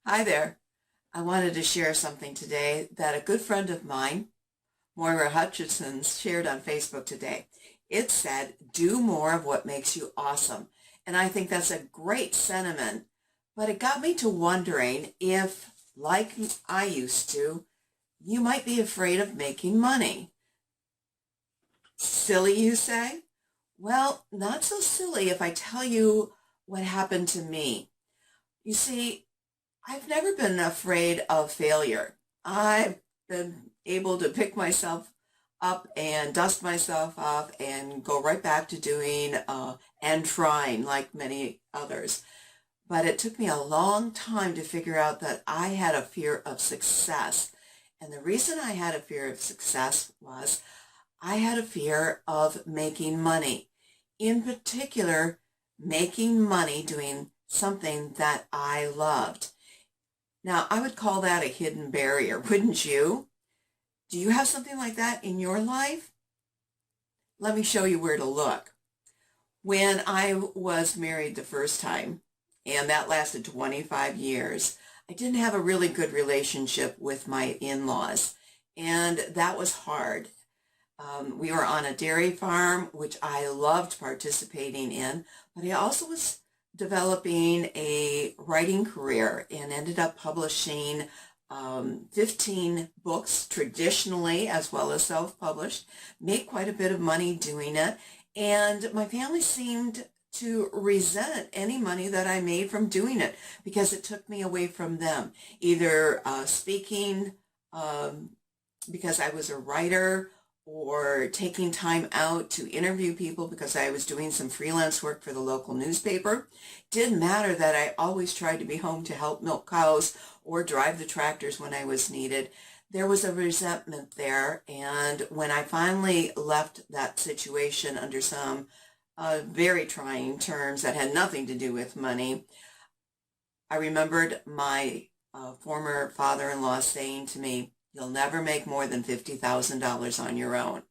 Hi there. I wanted to share something today that a good friend of mine, Moira Hutchinson, shared on Facebook today. It said, do more of what makes you awesome. And I think that's a great sentiment, but it got me to wondering if, like I used to, you might be afraid of making money. Silly, you say? Well, not so silly if I tell you what happened to me. You see, I've never been afraid of failure. I've been able to pick myself up and dust myself off and go right back to doing and trying like many others. But it took me a long time to figure out that I had a fear of success. And the reason I had a fear of success was I had a fear of making money. In particular, making money doing something that I loved. Now, I would call that a hidden barrier, wouldn't you? Do you have something like that in your life? Let me show you where to look. When I was married the first time, and that lasted 25 years, I didn't have a really good relationship with my in-laws, and that was hard. We were on a dairy farm, which I loved participating in, but I also was developing a writing career and ended up publishing 15 books traditionally as well as self-published, made quite a bit of money doing it, and my family seemed to resent any money that I made from doing it because it took me away from them, either speaking because I was a writer, or taking time out to interview people because I was doing some freelance work for the local newspaper. Didn't matter that I always tried to be home to help milk cows or drive the tractors when I was needed. There was a resentment there, and when I finally left that situation under some very trying terms that had nothing to do with money, I remembered my former father-in-law saying to me, "You'll never make more than $50,000 on your own."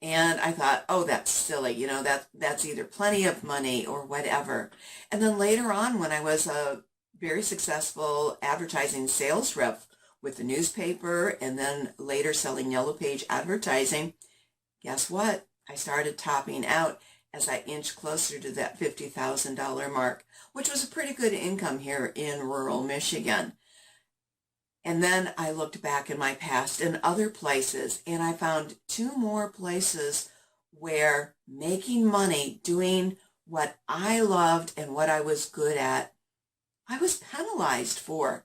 And I thought, oh, that's silly. That's either plenty of money or whatever. And then later on, when I was a very successful advertising sales rep with the newspaper and then later selling Yellow Page advertising, guess what? I started topping out as I inched closer to that $50,000 mark, which was a pretty good income here in rural Michigan. And then I looked back in my past in other places, and I found two more places where making money, doing what I loved and what I was good at, I was penalized for.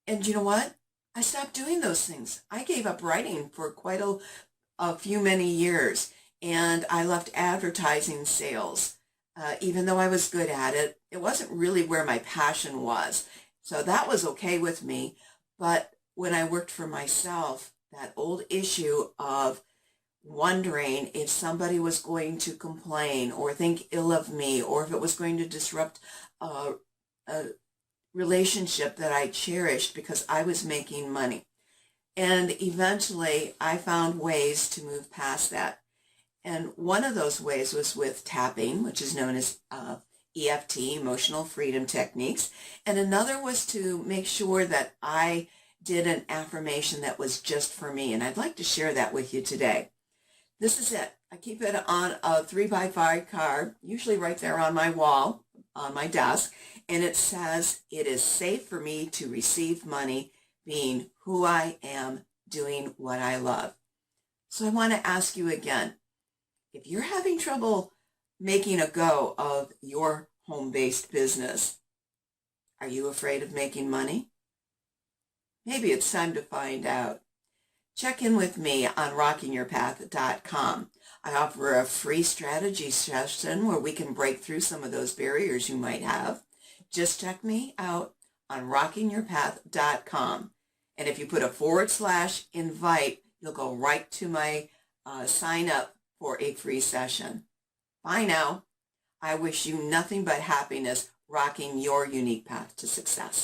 And you know what? I stopped doing those things. I gave up writing for quite a few many years, and I left advertising sales. Even though I was good at it, it wasn't really where my passion was. So that was okay with me. But when I worked for myself, that old issue of wondering if somebody was going to complain or think ill of me, or if it was going to disrupt a relationship that I cherished because I was making money. And eventually I found ways to move past that. And one of those ways was with tapping, which is known as EFT, emotional freedom techniques. And another was to make sure that I did an affirmation that was just for me. And I'd like to share that with you today. This is it. I keep it on a 3x5 card, usually right there on my wall, on my desk. And it says, "It is safe for me to receive money being who I am, doing what I love." So I want to ask you again, if you're having trouble making a go of your home-based business, are you afraid of making money? Maybe it's time to find out. Check in with me on rockingyourpath.com. I offer a free strategy session where we can break through some of those barriers you might have. Just check me out on rockingyourpath.com. And if you put a /invite, you'll go right to my sign up for a free session. Bye now. I wish you nothing but happiness rocking your unique path to success.